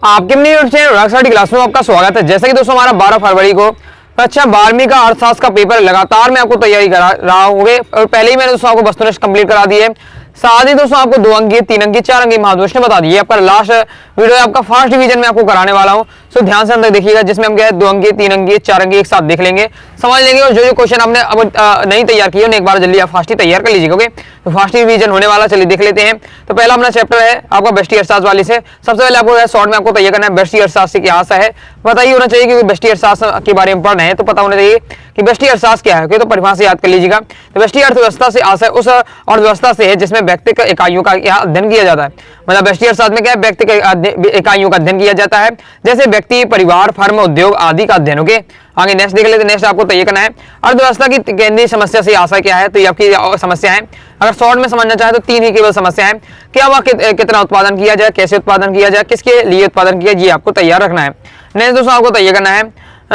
आपके अपने YouTube channel Rockstar class में आपका स्वागत है। जैसे कि दोस्तों हमारा 12 फरवरी को कक्षा 12वीं का अर्थशास्त्र का पेपर लगातार मैं आपको तैयारी करा रहा हूँ और पहले ही मैंने दोस्तों आपको वस्तुनिष्ठ कंप्लीट करा दी है। साथ ही दोस्तों आपको 2 अंकीय 3 अंकीय 4 अंकीय महाप्रश्न बता दिए। आपका लास्ट वीडियो आपका फर्स्ट डिवीजन में आपको कराने वाला हूँ, सो ध्यान से अंदर देखिएगा, जिसमें हम क्या है 2 अंकीय 3 अंकीय 4 अंकीय एक साथ देख लेंगे, समझ लेंगे। और जो क्वेश्चन आपने अब नहीं तैयार किए उन्हें एक बार जल्दी आप फास्ट ही तैयार कर लीजिएगा। ओके, तो फास्ट डिवीजन होने वाला, चलिए देख लेते हैं। तो पहला अपना चैप्टर है आपका बेस्टी अर्थशास्त्र वाली से। सबसे पहले आपको शॉर्ट में आपको तैयार करना है बेस्टी अर्थशास्त्र क्या है, पता ही होना चाहिए, क्योंकि बेस्टी अर्थशास्त्र के बारे में पढ़ना है तो पता होना चाहिए कि बेस्टी अर्थशास्त्र क्या है। तो परिभाषा याद कर लीजिएगा। तो बेस्टी अर्थव्यवस्था से आशय उस अर्थव्यवस्था से है जिसमें व्यक्तिगत इकाइयों का अध्ययन किया जाता है। मतलब बेस्टी अर्थशास्त्र में क्या है, व्यक्तिगत इकाइयों का अध्ययन किया जाता है, जैसे व्यक्ति, परिवार, फर्म, उद्योग आदि का अध्ययन। ओके, आगे नेक्स्ट देख लेते। नेक्स्ट आपको तैयार करना है अर्थव्यवस्था की केंद्रीय समस्या से आशय क्या है। तो ये आपकी समस्या है। अगर शॉर्ट में समझना चाहे तो 3 ही केवल समस्या है। क्या वह कितना उत्पादन किया जाए, कैसे उत्पादन किया जाए, किसके लिए उत्पादन किया, ये आपको तैयार रखना है। नेक्स्ट दोस्तों आपको तैयार करना है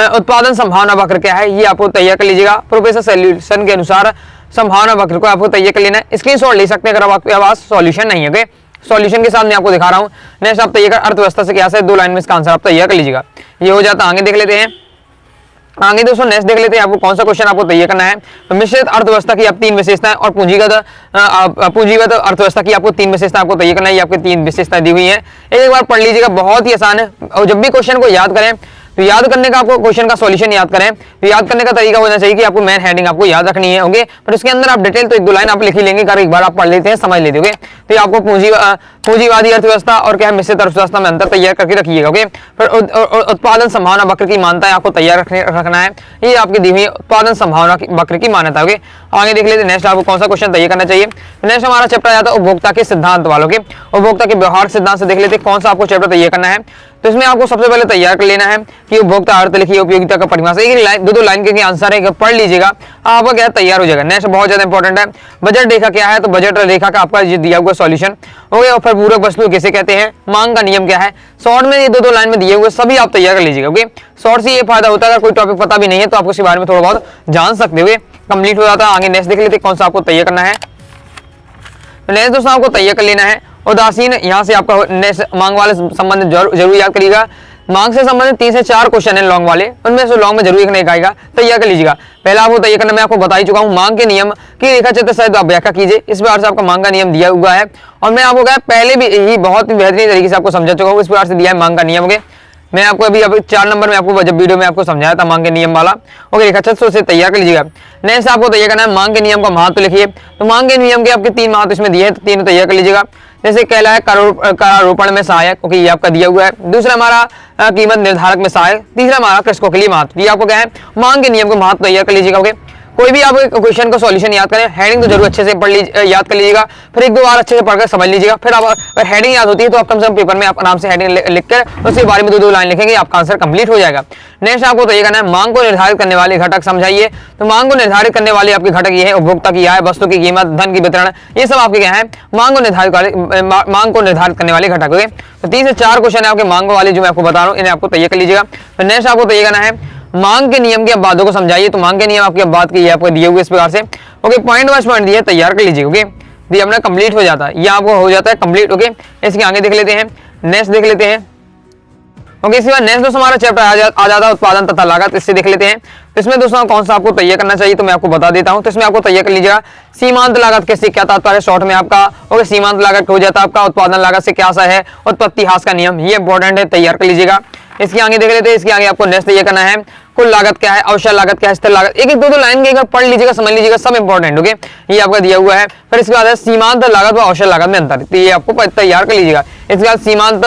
उत्पादन संभावना वक्र क्या है, ये आपको तैयार कर लीजिएगा। प्रोफेसर सॉल्यूशन के अनुसार संभावना वक्र को आपको तैयार कर लेना है। स्क्रीनशॉट ले सकते हैं अगर आपके पास सॉल्यूशन नहीं है। सॉल्यूशन के साथ मैं आपको दिखा रहा हूँ। नेक्स्ट आप तैयार कर अर्थव्यवस्था से क्या है, 2 लाइन में इसका आंसर आप तैयार कर लीजिएगा। ये हो जाता है। आगे देख लेते हैं। आगे दोस्तों नेक्स्ट देख लेते हैं आपको कौन सा क्वेश्चन आपको तैयार करना है। तो मिश्रित अर्थव्यवस्था की आप 3 विशेषताएं और पूंजीगत अर्थव्यवस्था की आपको 3 विशेषताएं आपको तैयार करना है। ये आपकी 3 विशेषताएं दी हुई हैं, एक बार पढ़ लीजिएगा, बहुत ही आसान है। और जब भी क्वेश्चन को याद करें तो याद करने का आपको क्वेश्चन का सॉल्यूशन याद करें तो याद करने का तरीका होना चाहिए कि आपको मेन हेडिंग आपको याद रखनी है। ओके, पर उसके अंदर आप डिटेल तो 1-2 लाइन आप लिख ही लेंगे, एक बार आप पढ़ लेते हैं, समझ लेते हो। तो आपको पूंजीवादी अर्थव्यवस्था और क्या है मिश्रित अर्थव्यवस्था में अंतर तैयार करके रखिएगा। ओके, पर उत्पादन संभावना वक्र की मान्यता आपको तैयार रखना है। ये आपकी दी हुई उत्पादन संभावना वक्र की मान्यता। ओके, आगे देख लेते। नेक्स्ट आपको कौन सा क्वेश्चन तैयार करना चाहिए। नेक्स्ट हमारा चैप्टर आ जाता है उपभोक्ता के सिद्धांत वालों के। उपभोक्ता के व्यवहार सिद्धांत से देख लेते कौन सा आपको चैप्टर तैयार करना है। तो इसमें आपको सबसे पहले तैयार कर लेना है कि उपभोक्ता अर्थ लिखिए, उपयोगिता का परिभाषा, एक लाइन 2-2 लाइन के आंसर है, पढ़ लीजिएगा, आपका क्या तैयार हो जाएगा। नेक्स्ट बहुत ज्यादा इंपॉर्टेंट है बजट रेखा क्या है। तो बजट रेखा का आपका दिया हुआ सॉल्यूशन हो गया। और फिर पूरक वस्तु किसे कहते हैं, मांग का नियम क्या है। शॉर्ट में ये 2-2 लाइन में दिए हुए सभी आप तैयार कर लीजिएगा। ओके, शॉर्ट से ये फायदा होता है अगर कोई टॉपिक पता भी नहीं है तो आपको इसके बारे में थोड़ा बहुत जान सकते हो, कंप्लीट हो जाता है। आगे नेक्स्ट देख लेते कौन सा आपको तैयार करना है। नेक्स्ट दोस्तों आपको तैयार कर लेना है उदासीन। यहाँ से आपका नेक्स्ट मांग वाले संबंधित जरूर याद करिएगा। मांग से संबंधित 3 से 4 क्वेश्चन है लॉन्ग वाले, उनमें से लॉन्ग में जरूर एक नहीं आएगा, तैयार कर लीजिएगा। पहला आपको तैयार करना मैं आपको बता ही चुका हूँ, मांग के नियम की रेखा चित्र सहित आप व्याख्या कीजिए। इस प्रकार से आपका मांग का नियम दिया हुआ है और मैं आपको क्या पहले भी यही बहुत ही बेहतरीन तरीके से आपको समझा चुका हूँ। इस प्रकार से दिया है मांग का नियम। मैं आपको अभी 4 नंबर में आपको जब वीडियो में आपको समझाया था मांग के नियम वाला। ओके, रेखा चित्र से तैयार कर लीजिएगा। नेक्स्ट आपको तैयार करना है मांग के नियम का महत्व लिखिए। तो मांग के नियम के आपके 3 महत्व इसमें दिए हैं, तो 3 तैयार कर लीजिएगा। जैसे पहला है करारोपण में सहायक, ओके, ये आपका दिया हुआ है। दूसरा हमारा कीमत निर्धारक में सहायक। तीसरा हमारा कृषकों के लिए महत्व। ये आपको क्या है मांग के नियम को महत्व तैयार कर लीजिएगा। ओके, कोई भी आप क्वेश्चन का सॉल्यूशन याद करें, हेडिंग तो जरूर अच्छे से पढ़ लीजिए, याद कर लीजिएगा, फिर 1-2 बार अच्छे से पढ़कर समझ लीजिएगा। फिर आप अगर हेडिंग याद होती है तो आप कम से कम पेपर में आप आराम से हेडिंग लिखकर उसके बारे में 2-2 लाइन लिखेंगे, आपका आंसर कंप्लीट हो जाएगा। नेक्स्ट आपको तो ये करना है मांग को निर्धारित करने वाले घटक समझाइए। तो मांग को निर्धारित करने वाले आपके घटक ये है उपभोक्ता की आय, वस्तु की कीमत, धन की वितरण, ये सब आपके क्या है मांग को निर्धारित करने वाले घटक। ओके, तो 3 से 4 क्वेश्चन है आपके मांग वाले जो मैं आपको बता रहा हूँ, इन्हें आपको तैयार कर लीजिएगा। तो नेक्स्ट आपको तैयार करना है मांग के नियम की अपवादों को समझाइए। तो मांग के नियम आपकी अपवाद की आपको दिए हुए इस प्रकार से। ओके, पॉइंट वाइज पॉइंट दिए, तैयार कर लीजिए। ओके, ये अपना कंप्लीट हो जाता है, ये आपको हो जाता है कंप्लीट। ओके, इसके आगे देख लेते हैं। नेक्स्ट देख लेते हैं। ओके, इसके बाद नेक्स्ट दोस्तों हमारा चैप्टर आ जाता है उत्पादन तथा लागत। इससे देख लेते हैं। तो इसमें दोस्तों कौन सा आपको तैयार करना चाहिए तो मैं आपको बता देता हूं। तो इसमें आपको तैयार कर लीजिएगा सीमांत लागत कैसे, क्या तात्पर्य शॉर्ट में आपका। ओके, सीमांत लागत हो जाता है आपका उत्पादन लागत से क्या सा है, उत्पत्ति ह्रास का नियम, ये इंपॉर्टेंट है, तैयार कर लीजिएगा। इसके आगे देख लेते हैं। इसके आगे आपको नेक्स्ट तैयार करना है कुल लागत क्या है, अवसर लागत क्या है, स्थिर लागत। एक 2-2 लाइन के पढ़ लीजिएगा, समझ लीजिएगा, सब इंपॉर्टेंट। ओके, ये आपका दिया हुआ है। फिर इसके बाद है सीमांत लागत व अवसर लागत में अंतर, तो ये आपको तैयार कर लीजिएगा। इसके बाद सीमांत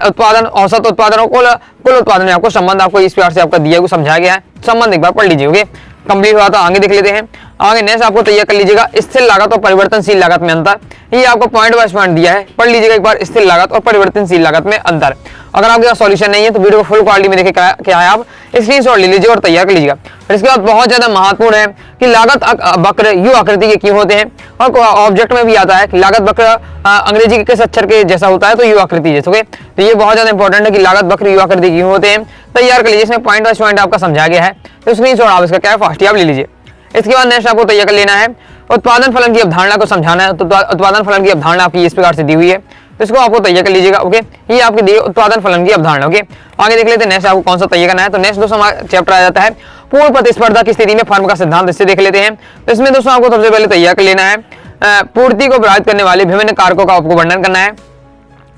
उत्पादन, औसत उत्पादन और कुल उत्पादन में आपको संबंध आपको इस प्रकार से आपका दिया हुआ समझाया गया है, संबंध एक बार पढ़ लीजिए। ओके, कंप्लीट हुआ था। आगे देख लेते हैं। आगे नेक्स्ट आपको तैयार कर लीजिएगा स्थिर लागत और परिवर्तनशील लागत में अंतर। ये आपको पॉइंट वाइज पॉइंट दिया है, पढ़ लीजिएगा एक बार स्थिर लागत और परिवर्तनशील लागत में अंतर। अगर आपके पास सॉल्यूशन नहीं है तो वीडियो को फुल क्वालिटी में देखे क्या है, आप स्क्रीनशॉट ले लीजिए और तैयार कर लीजिएगा। फिर इसके बाद बहुत ज्यादा महत्वपूर्ण है कि लागत वक्र यू आकृति के क्यों होते हैं, और ऑब्जेक्ट में भी आता है कि लागत वक्र अंग्रेजी के किस अक्षर के जैसा होता है, तो यू आकृति जैसे। ओके, तो ये बहुत ज्यादा इंपॉर्टेंट है कि लागत वक्र यू आकृति क्यों होते हैं, तैयार कर लीजिए। इसमें पॉइंट वाइज पॉइंट आपका समझाया गया है, तो स्क्रीनशॉट आप इसका क्या है फास्ट आप ले लीजिए। इसके बाद नेक्स्ट आपको तैयार कर लेना है उत्पादन फलन की अवधारणा को समझाना है। तो उत्पादन फलन की अवधारणा आपकी इस प्रकार से दी हुई है। तो इसको आपको तैयार कर लीजिएगा। ओके, ये आपकी दी उत्पादन फलन की अवधारणा। ओके, आगे देख लेते हैं नेक्स्ट आपको कौन सा तैयार करना है। तो नेक्स्ट दोस्तों हमारा चैप्टर आ जाता है पूर्ण प्रतिस्पर्धा की स्थिति में फर्म का सिद्धांत। इससे देख लेते हैं। तो इसमें दोस्तों आपको सबसे पहले तैयार कर लेना है पूर्ति को प्रभावित करने वाले विभिन्न कारकों का आपको वर्णन करना है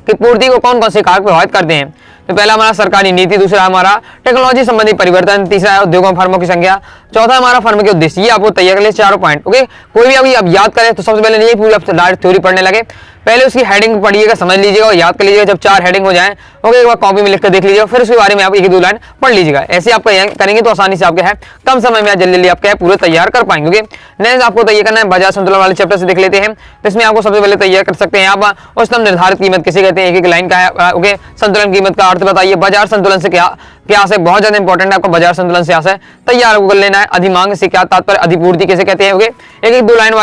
कि पूर्ति को कौन कौन से कारक प्रभावित करते हैं। तो पहला हमारा सरकारी नीति, दूसरा हमारा टेक्नोलॉजी संबंधी परिवर्तन, तीसरा है उद्योगों फर्मों की संख्या, चौथा हमारा फर्म के उद्देश्य। ये आपको तैयार कर ले चारों पॉइंट। ओके, कोई भी अभी अब याद करें तो सबसे पहले नहीं पूरी डायरेक्ट थ्योरी पढ़ने लगे, पहले उसकी हेडिंग पढ़िएगा, समझ लीजिएगा और याद कर लीजिएगा। जब 4 हेडिंग हो जाए ओके, एक बार कॉपी में लिख कर देख लीजिएगा, फिर उसके बारे में आप 1-2 लाइन पढ़ लीजिएगा। ऐसे आप करेंगे तो आसानी से आपके है कम समय में जल्दी आपके है पूरे तैयार कर पाएंगे। ओके, नेक्स्ट आपको तैयार करना है बाजार संतुलन वाले चैप्टर से देख लेते हैं। तो इसमें आपको सबसे पहले तैयार कर सकते हैं आप उच्चतम निर्धारित कीमत किसे कहते हैं, एक लाइन का है। ओके, संतुलन कीमत का अर्थ बताइए। बाजार संतुलन से क्या से बहुत ज्यादा इंपॉर्टेंट है आपको बाजार संतुलन से है तैयार कर लेना है। अधिमांग से क्या तात्पर्य, अधिपूर्ति कैसे कहते हैं। ओके, एक 2 लाइन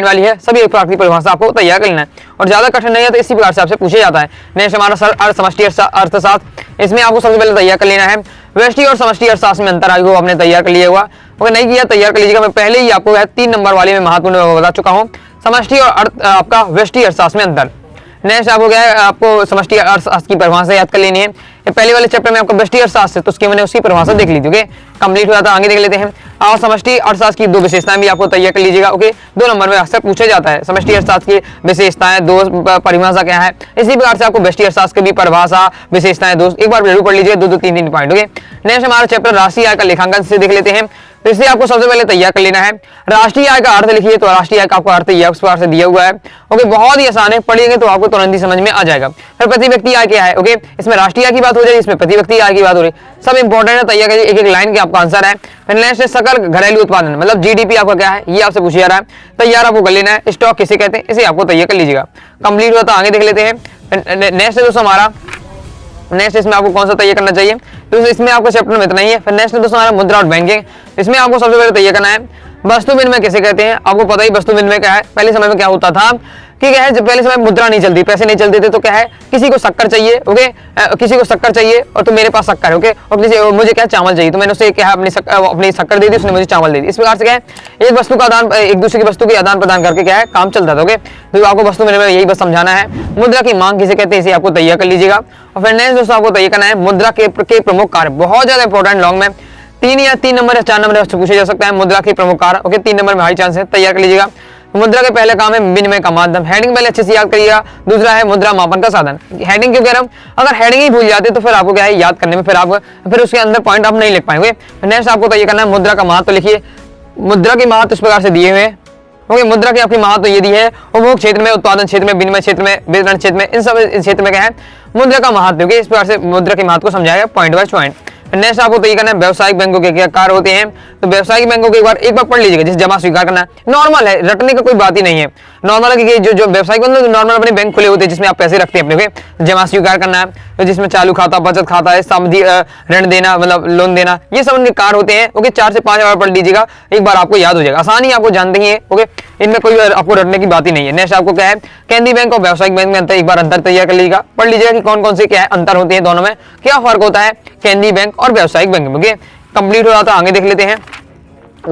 वाली है, सभी एक प्राकृतिक परिभाषा आपको तैयार कर लेना है और ज्यादा कठिन नहीं है तो इसी प्रकार से आपसे पूछे जाता है। नेक्स्ट हमारा समष्टि अर्थशास्त्र, इसमें आपको सबसे पहले तैयार कर लेना है व्यष्टि और समष्टि अर्थशास्त्र में अंतर आएगा, आपने तैयार कर लिया होगा। ओके, नहीं किया तैयार कर लीजिएगा। मैं पहले ही आपको 3 नंबर वाले में महत्वपूर्ण बता चुका हूँ, समष्टि और आपका व्यष्टि अर्थशास्त्र में अंतर। नेक्स्ट आपको क्या है, आपको समष्टि अर्थशास्त्र की परिभाषा याद कर लेनी है। ये पहले वाले चैप्टर में आपको व्यष्टि अर्थशास्त्र तो उसके मैंने उसकी परिभाषा देख ली थी। ओके, कंप्लीट हो जाता है। आगे देख लेते हैं और समष्टि अर्थशास्त्र की 2 विशेषताएं भी आपको तैयार कर लीजिएगा। ओके, 2 नंबर में अक्सर पूछा जाता है समष्टि अर्थशास्त्र की विशेषताएं 2 परिभाषा क्या है। इसी प्रकार से आपको व्यष्टि अर्थशास्त्र की भी परिभाषा विशेषताएं 2 एक बार जरूर पढ़ लीजिए, 2-3 पॉइंट। ओके, नेक्स्ट हमारा चैप्टर राष्ट्रीय आय का लेखांकन से देख लेते हैं। तो इसे आपको सबसे पहले तैयार कर लेना है। राष्ट्रीय आय का अर्थ लिखिए, तो राष्ट्रीय आय का आपको अर्थ यह उस प्रकार से दिया हुआ है। ओके, बहुत ही आसान है, पढ़ेंगे तो आपको तुरंत ही समझ में आ जाएगा। फिर प्रति व्यक्ति आय क्या है। ओके, इसमें राष्ट्रीय आय की बात हो जाए, इसमें प्रति व्यक्ति आय की बात हो रही, सब इंपॉर्टेंट है, तैयार करिए, एक लाइन के आपका आंसर है। फिर नेक्स्ट सकल घरेलू उत्पादन मतलब जीडीपी आपका क्या है, ये आपसे पूछा जा रहा है, तैयार आपको कर लेना है। स्टॉक किसे कहते हैं, इसे आपको तैयार कर लीजिएगा। कंप्लीट हुआ तो आगे देख लेते हैं। नेक्स्ट दोस्तों हमारा इसमें आपको कौन सा तैयार करना चाहिए, तो इसमें आपको चैप्टर में इतना ही है। फिर नेक्स्ट दोस्तों हमारा मुद्रा और बैंकिंग, इसमें आपको सबसे पहले तैयार करना है वस्तु विनिमय किसे कहते हैं। आपको पता ही वस्तु विनिमय क्या है। पहले समय में क्या होता था कि क्या है, जब पहले समय मुद्रा नहीं चलती, पैसे नहीं चलते थे, तो क्या है किसी को शक्कर चाहिए। ओके, किसी को शक्कर चाहिए और तो मेरे पास शक्कर है। ओके, और किसी मुझे क्या चावल चाहिए, तो मैंने उससे क्या है अपनी शक्कर दे दी, उसने मुझे चावल दे दी। इस प्रकार से क्या है एक वस्तु का आदान, एक दूसरे की वस्तु के आदान प्रदान करके क्या है काम चलता था। ओके, तो आपको वस्तु विनिमय यही बस समझाना है। मुद्रा की मांग किसे कहते हैं, इसे आपको तैयार कर लीजिएगा। और फिर नेक्स्ट दोस्तों आपको तैयार करना है मुद्रा के प्रमुख कार्य, बहुत ज्यादा इंपॉर्टेंट, लॉन्ग में 3 नंबर या 4 नंबर पूछे जा सकता है मुद्रा के प्रमुख कार्य। ओके, 3 नंबर में हाई चांस है, तैयार कर लीजिएगा। मुद्रा के पहले काम है विनिमय का माध्यम, हेडिंग पहले अच्छे से याद करिएगा। दूसरा है मुद्रा मापन का साधन। हेडिंग क्यों कह रहा हूं, अगर हेडिंग ही भूल जाते तो फिर आपको क्या है याद करने में फिर उसके अंदर पॉइंट आप नहीं लिख पाएंगे। नेक्स्ट आपको तैयार करना है मुद्रा का महत्व, लिखिए मुद्रा की महत्व इस प्रकार से दिए हुए हैं। ओके, मुद्रा की आपकी महत्व ये दी है उपभोग क्षेत्र में, उत्पादन क्षेत्र में, विनिमय क्षेत्र में, वितरण क्षेत्र में, इन सब क्षेत्र में क्या है मुद्रा का महत्व। इस प्रकार से मुद्रा की महत्व को समझाया पॉइंट बाय पॉइंट। नेक्स्ट आपको तैयार करना है व्यवसायिक बैंकों के क्या कार्य होते हैं। तो व्यवसायिक बैंकों के एक बार पढ़ लीजिएगा। जैसे जमा स्वीकार करना नॉर्मल है, रटने का कोई बात ही नहीं है, नॉर्मल है कि जो व्यवसायिक बंद नॉर्मल अपने बैंक खुले होते हैं जिसमें आप पैसे रखते हैं अपने। जमा स्वीकार करना है तो जिसमें चालू खाता, बचत खाता है, सावधि ऋण देना मतलब लोन देना, ये सब उनके कार्य होते हैं। ओके, 4 से 5 बार पढ़ लीजिएगा, एक बार आपको याद हो जाएगा, आसानी आपको जानते ही है। ओके, इनमें कोई आपको रटने की बात ही नहीं है। नेक्स्ट आपको क्या है केंद्रीय बैंक और व्यावसायिक बैंक में अंतर, एक बार अंतर तैयार कर लीजिएगा, पढ़ लीजिएगा कि कौन कौन से क्या है अंतर होते हैं, दोनों में क्या फर्क होता है केंद्रीय बैंक और व्यावसायिक बैंक में। ओके, कंप्लीट हो जाता है, आगे देख लेते हैं।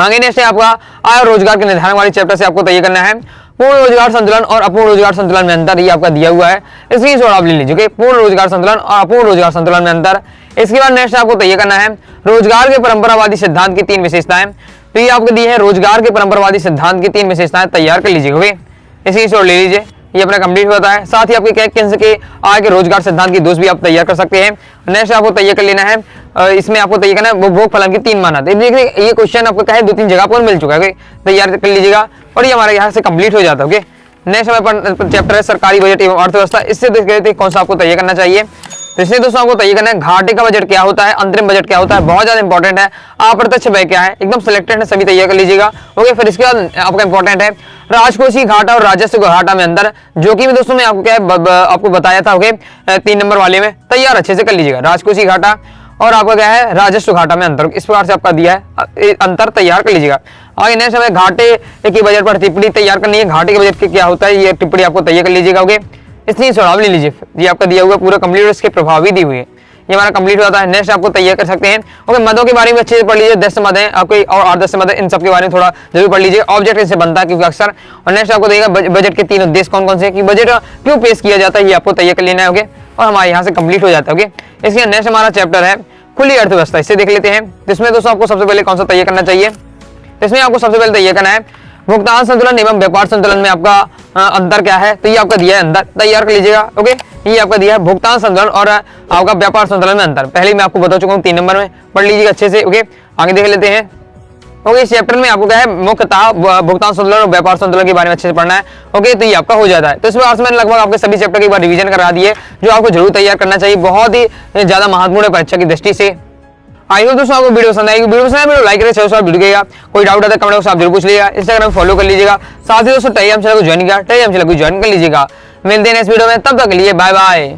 आगे नेक्स्ट है आपका आय और रोजगार के निर्धारण वाले चैप्टर से आपको तैयार करना है पूर्ण रोजगार संतुलन और अपूर्ण रोजगार संतुलन में अंतर, ये आपका दिया हुआ है, इसकी आप ले लीजिए। पूर्ण रोजगार संतुलन और अपूर्ण रोजगार संतुलन में अंतर। इसके बाद नेक्स्ट आपको तैयार करना है रोजगार के परंपरावादी सिद्धांत की 3 विशेषताएं। तो ये आपको दी है रोजगार के परंपरावादी सिद्धांत की 3 विशेषताएं, तैयार कर लीजिएगा। इसकी ले लीजिए, ये अपना कंप्लीट होता है। साथ ही आपके क्या केंद्र के आय के रोजगार सिद्धांत की 2 भी आप तैयार कर सकते हैं। नेक्स्ट आपको तैयार कर लेना है, इसमें आपको तैयार करना है उपभोग फलन की 3 मानक। देखिए ये क्वेश्चन आपको क्या है 2-3 जगह पर मिल चुका है, तैयार कर लीजिएगा और ये हमारे यहाँ से कंप्लीट हो जाता है। ओके, नेक्स्ट हमारे चैप्टर है सरकारी बजट एवं अर्थव्यवस्था। इससे देख लेते हैं कौन सा आपको तैयार करना चाहिए। तो इसलिए दोस्तों आपको तैयार करना है घाटे का बजट क्या होता है, अंतरिम बजट क्या होता है, बहुत ज्यादा इंपॉर्टेंट है। अप्रत्यक्ष व्यय क्या है, एकदम सिलेक्टेड है, सभी तैयार कर लीजिएगा। ओके, फिर इसके बाद आपका इंपॉर्टेंट है राजकोषीय घाटा और राजस्व घाटा में अंतर, जो कि दोस्तों मैं आपको क्या है आपको बताया था। ओके, 3 नंबर वाले में तैयार अच्छे से कर लीजिएगा। राजकोषीय घाटा और आपका क्या है राजस्व घाटा में अंतर, इस प्रकार से आपका दिया है, अंतर तैयार कर लीजिएगा। आगे नेक्स्ट हमें घाटे के बजट पर टिप्पणी तैयार करनी है। घाटे के बजट के क्या होता है, ये टिप्पणी आपको तैयार कर लीजिएगा। ओके, इसलिए सुझाव ले लीजिए, ये आपका दिया हुआ पूरा कंप्लीट, इसके प्रभाव भी दी हुई है, ये हमारा कंप्लीट हो जाता है। नेक्स्ट आपको तैयार कर सकते हैं। ओके, मदों के बारे में अच्छे से पढ़ लीजिए, 10 मद हैं आपके और 8-10 मद, इन सब के बारे में थोड़ा जरूर पढ़ लीजिए। ऑब्जेक्ट इससे बनता है क्योंकि अक्सर। और नेक्स्ट आपको देगा बजट के 3 उद्देश्य कौन कौन से, कि बजट क्यों पेश किया जाता है, ये आपको तैयार कर लेना है। ओके, और हमारे यहाँ से कंप्लीट हो जाता है। ओके, इसके नेक्स्ट हमारा चैप्टर है खुली अर्थव्यवस्था, इसे देख लेते हैं। इसमें दोस्तों आपको सबसे पहले कौन सा तैयार करना चाहिए, इसमें आपको सबसे पहले तैयार करना है भुगतान संतुलन एवं व्यापार संतुलन में आपका अंतर क्या है, तो ये आपका दिया है अंतर, तैयार कर लीजिएगा। ओके, ये आपका दिया है भुगतान संतुलन और आपका व्यापार संतुलन में अंतर, पहले मैं आपको बता चुका हूँ 3 नंबर में, पढ़ लीजिएगा अच्छे से। ओके, आगे देख लेते हैं। ओके, इस चैप्टर में आपको क्या है मुख्यतः भुगतान संतुलन और व्यापार संतुलन के बारे में अच्छे से पढ़ना है। ओके, तो ये आपका हो जाता है। तो इसमें आज मैंने लगभग आपके सभी चैप्टर की बार रिवीजन करा दिए, जो आपको जरूर तैयार करना चाहिए, बहुत ही ज्यादा महत्वपूर्ण है परीक्षा की दृष्टि से। आई होप दोस्तों आपको वीडियो पसंद आएगी, वीडियो पसंद आए वीडियो लाइक करें, शेयर वीडियो कीजिएगा। कोई डाउट आता है कमेंट बॉक्स आप जरूर पूछ लीजिएगा, इंस्टाग्राम फॉलो कर लीजिएगा, साथ ही दोस्तों टेलीग्राम चैनल को ज्वाइन किया, टेलीग्राम चैनल को ज्वाइन कर लीजिएगा। मिलते हैं नेक्स्ट वीडियो में, तब तक के लिए बाय बाय।